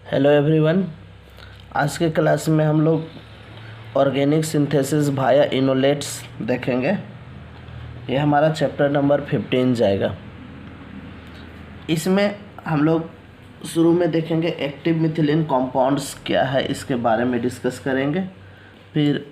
Hello everyone. आज के class में हम लोग ऑर्गेनिक सिंथेसिस वाया इनोलेट्स देखेंगे। ये हमारा चैप्टर नंबर 15 जाएगा। इसमें हम लोग शुरू में देखेंगे एक्टिव मिथिलीन कंपाउंड्स क्या है, इसके बारे में डिस्कस करेंगे। फिर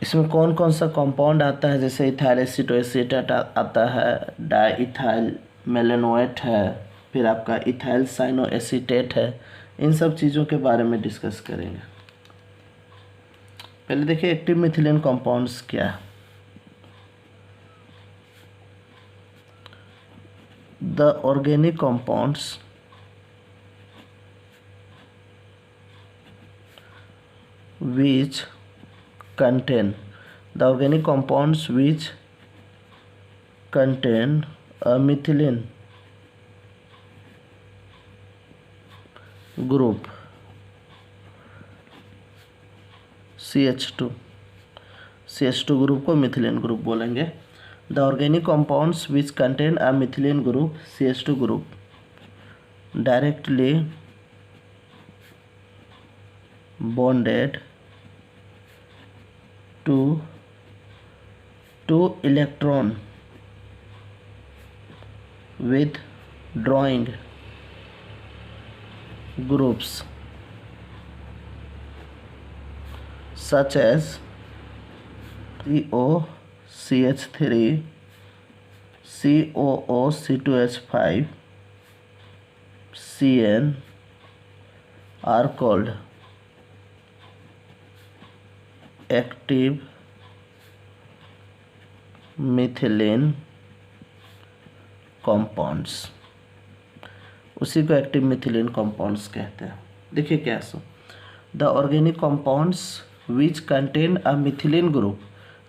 इसमें कौन कौन सा कंपाउंड आता है, जैसे इथाइल एसीटोएसीटेट आता है, डाई इथाइल मेलेनोएट है, फिर आपका इथाइल साइनोएसीटेट है। इन सब चीज़ों के बारे में डिस्कस करेंगे। पहले देखिए एक्टिव मिथिलीन कंपाउंड्स क्या है। The organic compounds which contain a methylene group CH2 group को मिथिलीन ग्रुप बोलेंगे। The organic compounds which contain a methylene group CH2 group directly bonded to two electron withdrawing groups such as COCH3, COOC2H5, CN are called active methylene compounds. उसी को active methylene compounds कहते हैं। देखिए क्या so the organic compounds which contain a methylene group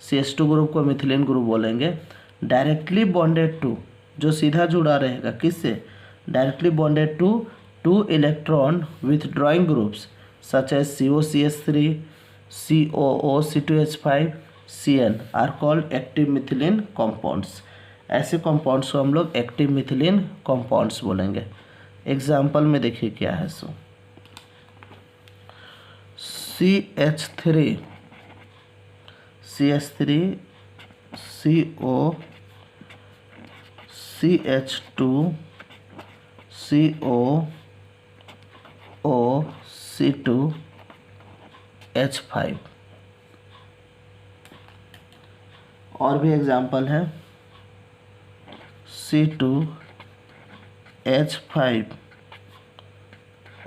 CH2 group को methylene group बोलेंगे। Directly bonded to, जो सीधा जुड़ा रहेगा किससे, directly bonded to to electron withdrawing groups such as COCH3, COOC2H5, CN are called active methylene compounds. ऐसे compounds को हम लोग एक्टिव मिथिलीन कंपाउंड्स बोलेंगे। एग्जाम्पल में देखिए क्या है सो CH3, CO, CH2, COOC2, H5। और भी एग्जाम्पल है C2H5,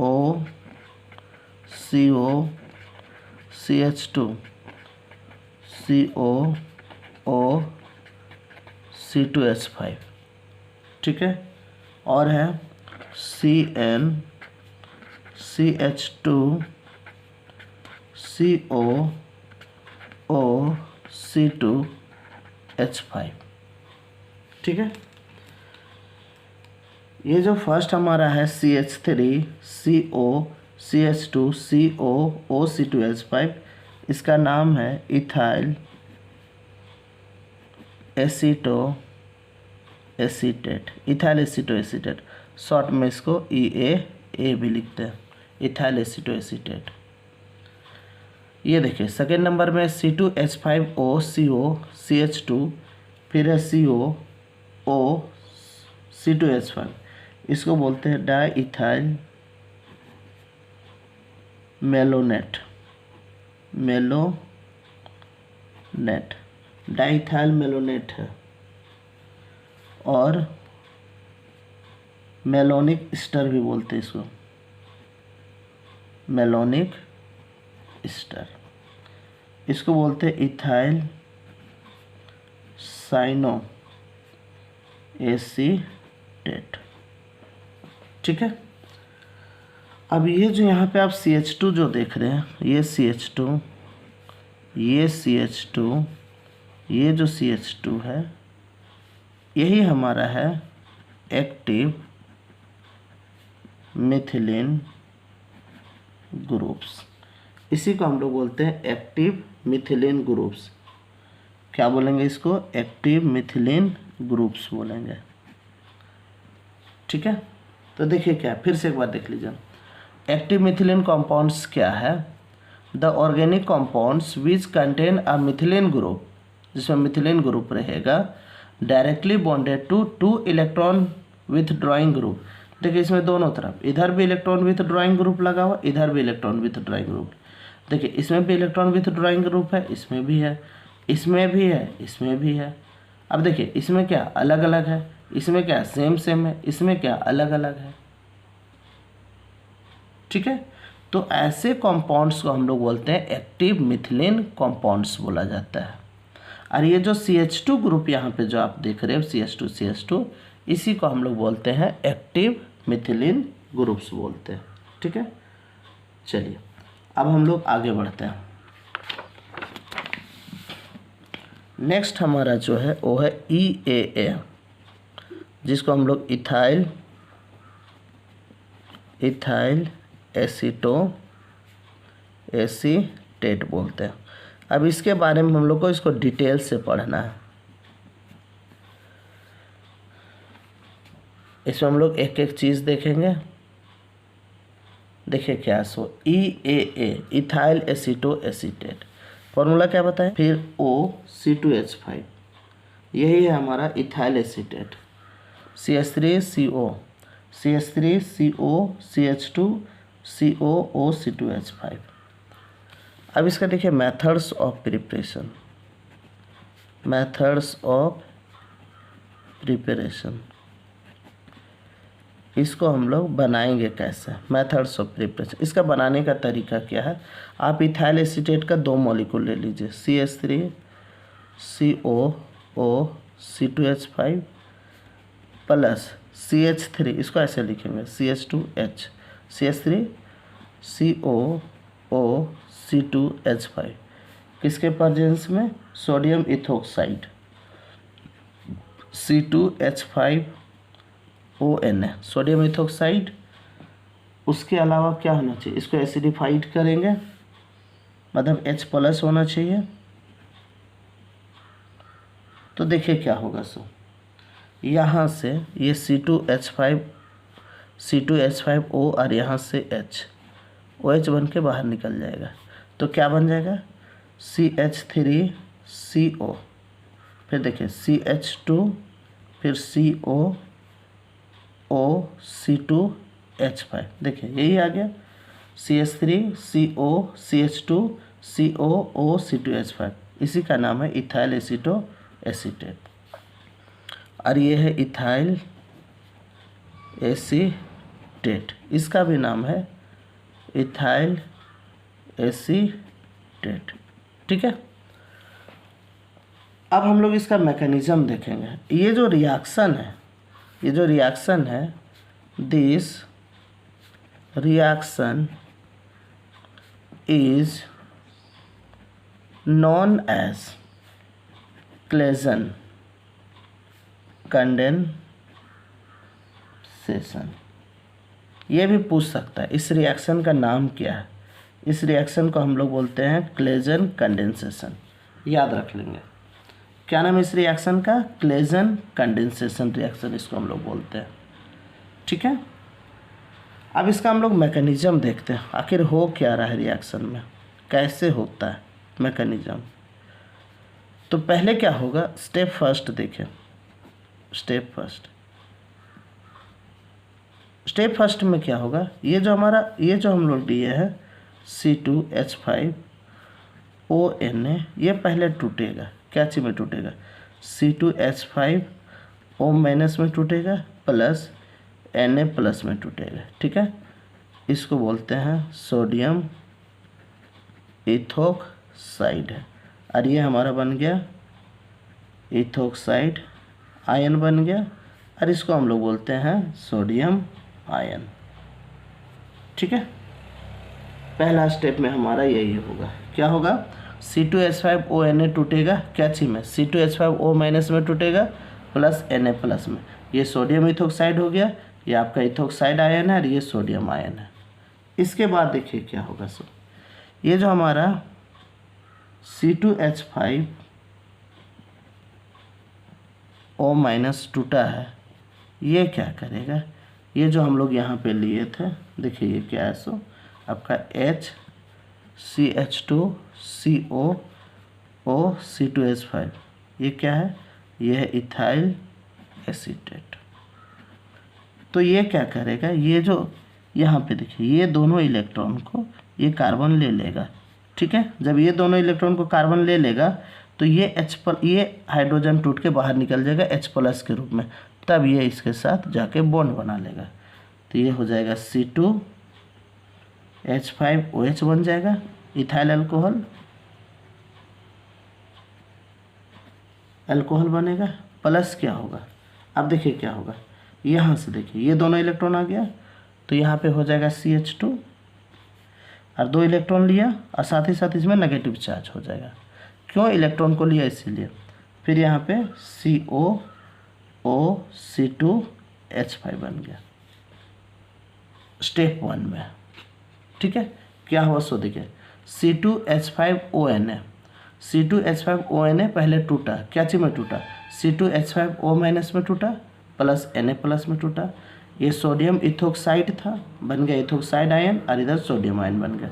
O, CO, CH2, COO, C2H5। ठीक है। और है CN, CH2, COOC2H5। ठीक है। ये जो फर्स्ट हमारा है CH3, CO, CH2, COOC2H5, इसका नाम है ethyl acetoacetate, ethyl acetoacetate. Short में इसको EAA भी लिखते हैं, इथाइल एसीटोएसीटेट। ये देखिए सेकेंड नंबर में C2H5O, CO, CH2, फिर है COO, C2H5। इसको बोलते हैं di ethyl malonate, di ethyl malonate है। और मेलोनिक स्टर भी बोलते हैं इसको, मेलोनिक स्टर। इसको बोलते हैं इथाइल साइनो एसीटेट। ठीक है। अब ये जो यहाँ पे आप CH2 जो देख रहे हैं, ये CH2, ये CH2, ये जो CH2 है, यही हमारा है एक्टिव मिथिलीन ग्रुप्स। इसी को हम लोग बोलते हैं एक्टिव मिथिलीन ग्रुप्स। क्या बोलेंगे इसको, एक्टिव मिथिलीन ग्रुप्स बोलेंगे। ठीक है। तो देखिए क्या, फिर से एक बार देख लीजिए। एक्टिव मिथिलीन कंपाउंड्स क्या है? The organic compounds which contain a methylene group, जिसमें मिथिलीन ग्रुप रहेगा, directly bonded to to electron withdrawing group. देखिए इसमें दोनों तरफ, इधर भी इलेक्ट्रॉन विथ ड्राइंग ग्रुप लगा हुआ, इधर भी इलेक्ट्रॉन विथ ड्राइंग ग्रुप। देखिए इसमें भी इलेक्ट्रॉन विथ ड्राइंग ग्रुप है, इसमें भी है, इसमें भी है, इसमें भी है। अब देखिए इसमें क्या अलग अलग है, इसमें क्या सेम सेम है, इसमें क्या अलग अलग है। ठीक है, तो ऐसे कंपाउंड्स को हम लोग बोलते हैं एक्टिव मिथिलीन कंपाउंड्स बोला जाता है। और ये जो CH2 ग्रुप यहाँ पे जो आप देख रहे हो CH2, इसी को हम लोग बोलते हैं एक्टिव मिथिलीन ग्रुप्स बोलते हैं। ठीक है, चलिए अब हम लोग आगे बढ़ते हैं। नेक्स्ट हमारा जो है वो है EAA, जिसको हम लोग इथाइल एसीटेट बोलते हैं। अब इसके बारे में हम लोग को इसको डिटेल से पढ़ना है। इसमें हम लोग एक एक चीज़ देखेंगे। देखिए क्या सो EAA इथाइल एसीटेट, फॉर्मूला क्या बताएं? फिर O(C2H5), यही है हमारा ethyl acetate. CH3CO, CH2, COO, C2H5। अब इसका देखिए मेथड्स ऑफ प्रिपरेशन, इसको हम लोग बनाएंगे कैसे? मेथड्स ऑफ प्रिपरेशन, इसका बनाने का तरीका क्या है? आप इथाइल एसीटेट का 2 मॉलिक्यूल ले लीजिए, CH3COO C2H5 प्लस CH3, इसको ऐसे लिखेंगे CH2H, CH3COO C2H5, किसके प्रेजेंस में? Sodium ethoxide C2H5ONA, sodium ethoxide. उसके अलावा क्या होना चाहिए? इसको एसिडिफाइड करेंगे, मतलब H+ होना चाहिए। तो देखिए क्या होगा सो, यहाँ से ये C2H5O और यहाँ से OH बन के बाहर निकल जाएगा। तो क्या बन जाएगा? CH3CO, फिर देखिए CH2, फिर COO C2H5, देखिए यही आ गया CH3CO CH2 COO C2H5, इसी का नाम है इथाइल एसीटेट। और ये है इथाइल एसीटेट, इसका भी नाम है इथाइल एसीटेट। ठीक है, अब हम लोग इसका मैकेनिज्म देखेंगे। ये जो रिएक्शन है, this reaction is known as Claisen condensation. ये भी पूछ सकता है इस रिएक्शन का नाम क्या है? इस रिएक्शन को हम लोग बोलते हैं क्लेजन कंडेंसेशन, याद रख लेंगे। क्या नाम है इस रिएक्शन का? क्लेजन कंडेंसेशन रिएक्शन, इसको हम लोग बोलते हैं। ठीक है, अब इसका हम लोग मैकेनिज्म देखते हैं, आखिर हो क्या रहा है रिएक्शन में, कैसे होता है मैकेनिज्म। तो पहले क्या होगा? स्टेप फर्स्ट देखें। स्टेप फर्स्ट में क्या होगा? ये जो हम लोग लिए है C2H5ONA, ये पहले टूटेगा। क्या चीज़ में टूटेगा? C2H5O- में टूटेगा प्लस Na+ में टूटेगा। ठीक है, इसको बोलते हैं सोडियम इथोक्साइड, और ये हमारा बन गया इथोक्साइड आयन बन गया, और इसको हम लोग बोलते हैं सोडियम आयन। ठीक है, पहला स्टेप में हमारा यही होगा। क्या होगा? C2H5ONA टूटेगा, क्या चीज़ में? C2H5O- में टूटेगा प्लस Na+ में, ये सोडियम इथोक्साइड हो गया, ये आपका इथोक्साइड आयन है और ये सोडियम आयन है। इसके बाद देखिए क्या होगा सो, ये जो हमारा C2H5O- टूटा है, ये क्या करेगा? ये जो हम लोग यहाँ पे लिए थे, देखिए ये क्या है सो आपका HCH2CO ये क्या है, ये है इथाइल एसीटेट। तो ये क्या करेगा, ये जो यहाँ पे देखिए ये दोनों इलेक्ट्रॉन को ये कार्बन ले लेगा, ठीक है। जब ये दोनों इलेक्ट्रॉन को कार्बन ले लेगा तो ये ये हाइड्रोजन टूट के बाहर निकल जाएगा H+ के रूप में, तब ये इसके साथ जाके बॉन्ड बना लेगा। तो ये हो जाएगा C2H5OH बन जाएगा इथाइल अल्कोहल बनेगा। प्लस क्या होगा, अब देखिए क्या होगा, यहाँ से देखिए ये दोनों इलेक्ट्रॉन आ गया तो यहाँ पे हो जाएगा CH2 और 2 इलेक्ट्रॉन लिया और साथ ही साथ इसमें नेगेटिव चार्ज हो जाएगा। क्यों इलेक्ट्रॉन को लिया, इसीलिए। फिर यहाँ पे COOC2H5 बन गया स्टेप 1 में, ठीक है। क्या हुआ सो देखिए C2H5ONA, C2H5ONA पहले टूटा, क्या चीज़ में टूटा, C2H5O- में टूटा प्लस Na+ में टूटा। ये सोडियम इथोक्साइड था, बन गया इथोक्साइड आयन और इधर सोडियम आयन बन गया।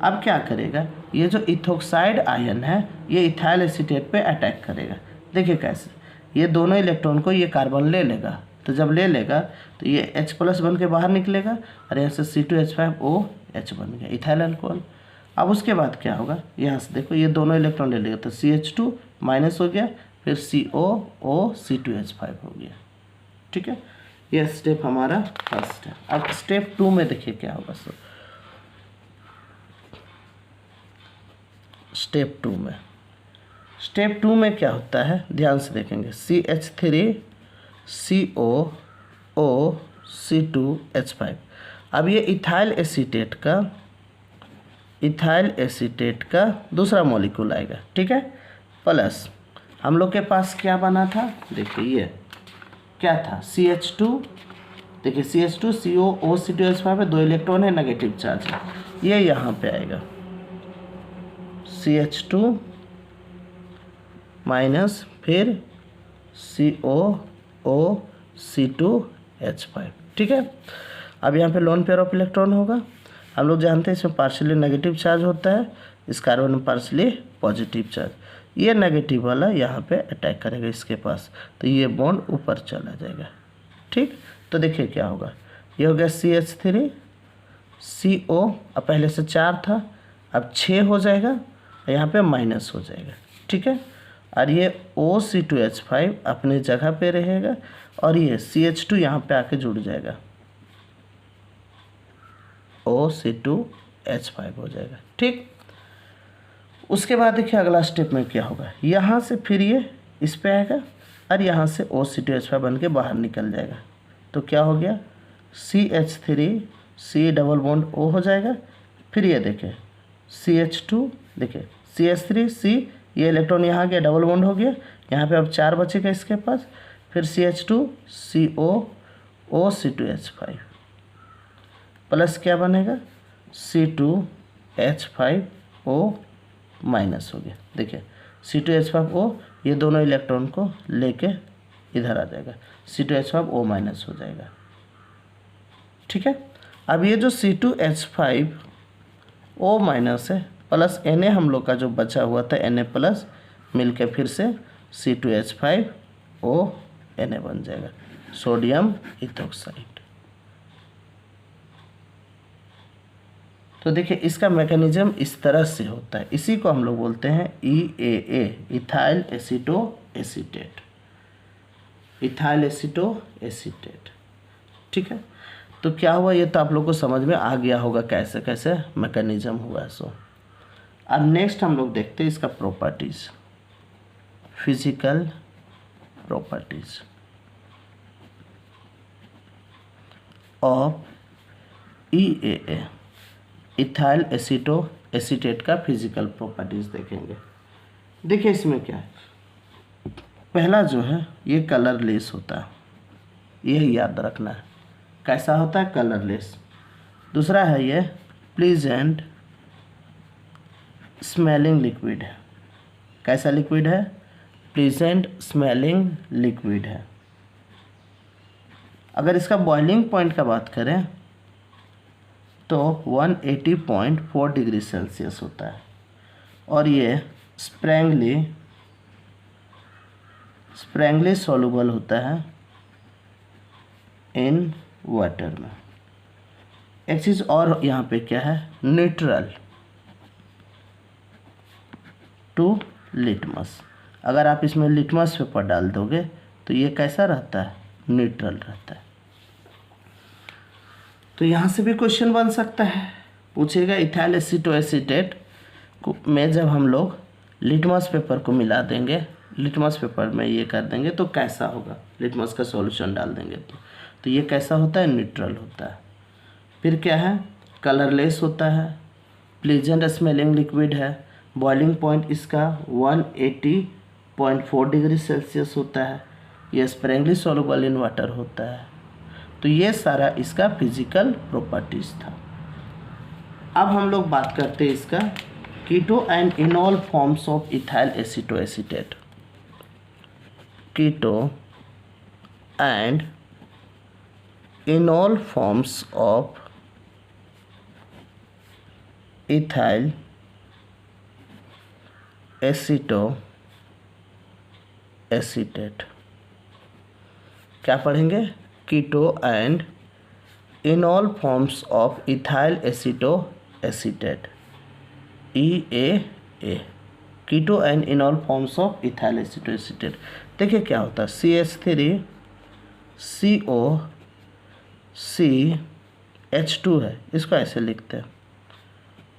अब क्या करेगा, ये जो इथोक्साइड आयन है ये इथाइल एसीटेट पे अटैक करेगा। देखिए कैसे, ये दोनों इलेक्ट्रॉन को ये कार्बन ले लेगा, तो जब ले लेगा तो ये H+ बन के बाहर निकलेगा और यहाँ से C2H5OH बन गया इथाइल अल्कोहल। अब उसके बाद क्या होगा, यहाँ से देखो ये दोनों इलेक्ट्रॉन ले लेगा तो CH2- हो गया, फिर COOC2H5 हो गया, ठीक है। यह स्टेप हमारा फर्स्ट है। अब स्टेप 2 में देखिए क्या होगा सर। स्टेप 2 में क्या होता है, ध्यान से देखेंगे, CH3COOC2H5। अब ये इथाइल एसीटेट का दूसरा मॉलिक्यूल आएगा, ठीक है। प्लस हम लोग के पास क्या बना था, देखिए ये क्या था, CH2, देखिए CH2 COOC2H5 में 2 इलेक्ट्रॉन है, नेगेटिव चार्ज है, ये यहाँ पे आएगा CH2- फिर COOC2H5, ठीक है। अब यहाँ पे लोन पेयर ऑफ इलेक्ट्रॉन होगा, हम लोग जानते हैं इसमें पार्शियली नेगेटिव चार्ज होता है, इस कार्बन में पार्शियली पॉजिटिव चार्ज। ये नेगेटिव वाला यहाँ पे अटैक करेगा इसके पास, तो ये बॉन्ड ऊपर चला जाएगा, ठीक। तो देखिए क्या होगा, ये हो गया CH3CO, अब पहले से 4 था, अब 6 हो जाएगा, यहाँ पे माइनस हो जाएगा, ठीक है। और ये OC2H5 अपने जगह पे रहेगा और ये CH2 यहाँ पे आके जुड़ जाएगा, OC2H5 हो जाएगा, ठीक। उसके बाद देखिए अगला स्टेप में क्या होगा, यहाँ से फिर ये इस पे आएगा और यहाँ से OC2H5 बन के बाहर निकल जाएगा, तो क्या हो गया, CH3C डबल बॉन्ड O हो जाएगा। फिर ये देखें CH2, देखिए CH3C, ये इलेक्ट्रॉन यहाँ गया, डबल बॉन्ड हो गया, यहाँ पे अब 4 बचेगा इसके पास, फिर CH2COOC2H5 प्लस क्या बनेगा, C2H5O- हो गया। देखिए C2H5O, ये दोनों इलेक्ट्रॉन को लेके इधर आ जाएगा, C2H5O- हो जाएगा, ठीक है। अब ये जो C2H5O- है प्लस Na हम लोग का जो बचा हुआ था Na+ मिलके फिर से C2H5O- बन जाएगा, सोडियम इथोक्साइड। तो देखिए इसका मैकेनिज्म इस तरह से होता है, इसी को हम लोग बोलते हैं EAA, इथाइल एसीटोएसीटेट, ठीक है। तो क्या हुआ, ये तो आप लोग को समझ में आ गया होगा कैसे कैसे मैकेनिज्म हुआ है। सो अब नेक्स्ट हम लोग देखते हैं इसका properties, physical properties of EAA, ethyl acetate का फिजिकल प्रॉपर्टीज देखेंगे। देखिए इसमें क्या है, पहला जो है ये कलरलेस होता है, यही याद रखना है, कैसा होता है, कलरलेस। दूसरा है ये प्लीजेंट स्मेलिंग लिक्विड है, कैसा लिक्विड है, प्लीजेंट स्मेलिंग लिक्विड है। अगर इसका बॉइलिंग पॉइंट का बात करें तो 180.4 डिग्री सेल्सियस होता है। और ये स्प्रैंगली सॉल्युबल होता है इन वाटर में। एक चीज़ और यहाँ पे क्या है, न्यूट्रल टू लिटमस। अगर आप इसमें लिटमस पेपर डाल दोगे तो ये कैसा रहता है, न्यूट्रल रहता है। तो यहाँ से भी क्वेश्चन बन सकता है, पूछेगा इथाइल एसीटोएसीटेट में जब हम लोग लिटमस पेपर को मिला देंगे, लिटमस पेपर में ये कर देंगे तो कैसा होगा, लिटमस का सॉल्यूशन डाल देंगे तो ये कैसा होता है, न्यूट्रल होता है। फिर क्या है, कलरलेस होता है, प्लीजेंट स्मेलिंग लिक्विड है, बॉइलिंग पॉइंट इसका 180.4 डिग्री सेल्सियस होता है, ये स्प्रैंगली सॉल्युबल इन वाटर होता है। तो ये सारा इसका फिजिकल प्रॉपर्टीज था। अब हम लोग बात करते हैं इसका keto and enol forms of ethyl acetoacetate. Keto and enol forms of ethyl acetoacetate. क्या पढ़ेंगे, keto and enol forms of ethyl acetoacetate, EAA, keto and enol forms of ethyl acetoacetate. देखिए क्या होता है, CH3COCH2 है, इसको ऐसे लिखते हैं।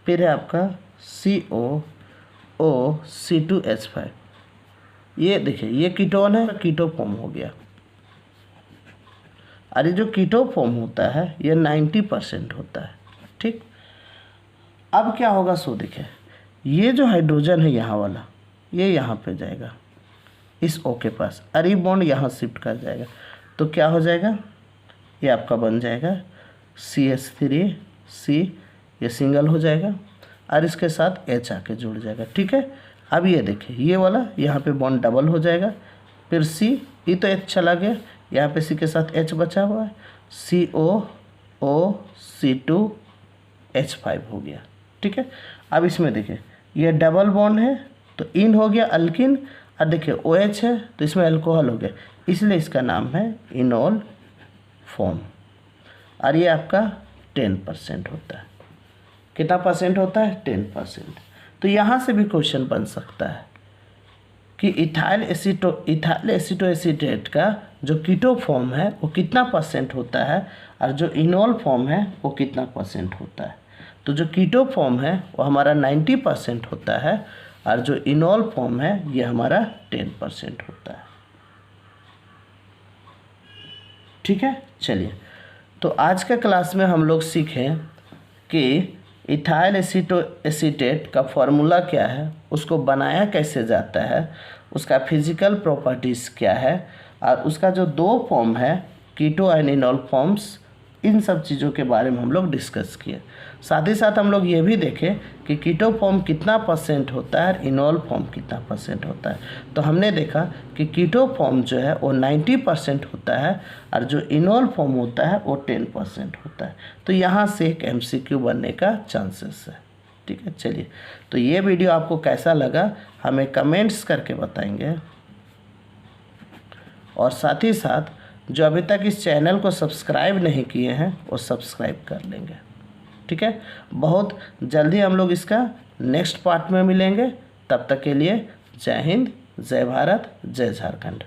फिर है आपका COOC2H5, ये देखिए ये कीटोन है, कीटो फॉर्म हो गया। अरे जो कीटो फॉर्म होता है ये 90% होता है, ठीक। अब क्या होगा, सो देखिए ये जो हाइड्रोजन है यहाँ वाला, ये यहाँ पे जाएगा इस O के पास, अरे बॉन्ड यहाँ शिफ्ट कर जाएगा, तो क्या हो जाएगा, ये आपका बन जाएगा CH3C, ये सिंगल हो जाएगा और इसके साथ H आके जुड़ जाएगा, ठीक है। अब ये देखिए ये वाला यहाँ पे बॉन्ड डबल हो जाएगा, फिर C, ये तो H चला गया, यहाँ पे C के साथ H बचा हुआ है, COOC2H5 हो गया, ठीक है। अब इसमें देखिए ये डबल बॉन्ड है तो इन हो गया अल्किन, और देखिए OH है तो इसमें अल्कोहल हो गया, इसलिए इसका नाम है इनॉल फॉर्म। और ये आपका 10% होता है। कितना परसेंट होता है, 10%। तो यहाँ से भी क्वेश्चन बन सकता है कि इथाइल एसीटोएसीटेट का जो कीटो फॉर्म है वो कितना परसेंट होता है और जो इनॉल फॉर्म है वो कितना परसेंट होता है। तो जो कीटो फॉर्म है वो हमारा 90% होता है और जो इनॉल फॉर्म है ये हमारा 10% होता है, ठीक है। चलिए, तो आज के क्लास में हम लोग सीखें कि इथाइल एसीटोएसीटेट का फॉर्मूला क्या है, उसको बनाया कैसे जाता है, उसका फिजिकल प्रॉपर्टीज़ क्या है, और उसका जो दो फॉर्म है कीटो एंड इनॉल फॉर्म्स, इन सब चीज़ों के बारे में हम लोग डिस्कस किए। साथ ही साथ हम लोग ये भी देखें कि कीटो फॉर्म कितना परसेंट होता है और इनॉल फॉर्म कितना परसेंट होता है। तो हमने देखा कि कीटो फॉर्म जो है वो 90% होता है और जो इनॉल फॉर्म होता है वो 10% होता है। तो यहाँ से एक MCQ बनने का चांसेस है, ठीक है। चलिए, तो ये वीडियो आपको कैसा लगा हमें कमेंट्स करके बताएंगे, और साथ ही साथ जो अभी तक इस चैनल को सब्सक्राइब नहीं किए हैं वो सब्सक्राइब कर लेंगे, ठीक है। बहुत जल्दी हम लोग इसका नेक्स्ट पार्ट में मिलेंगे, तब तक के लिए जय हिंद, जय भारत, जय झारखंड।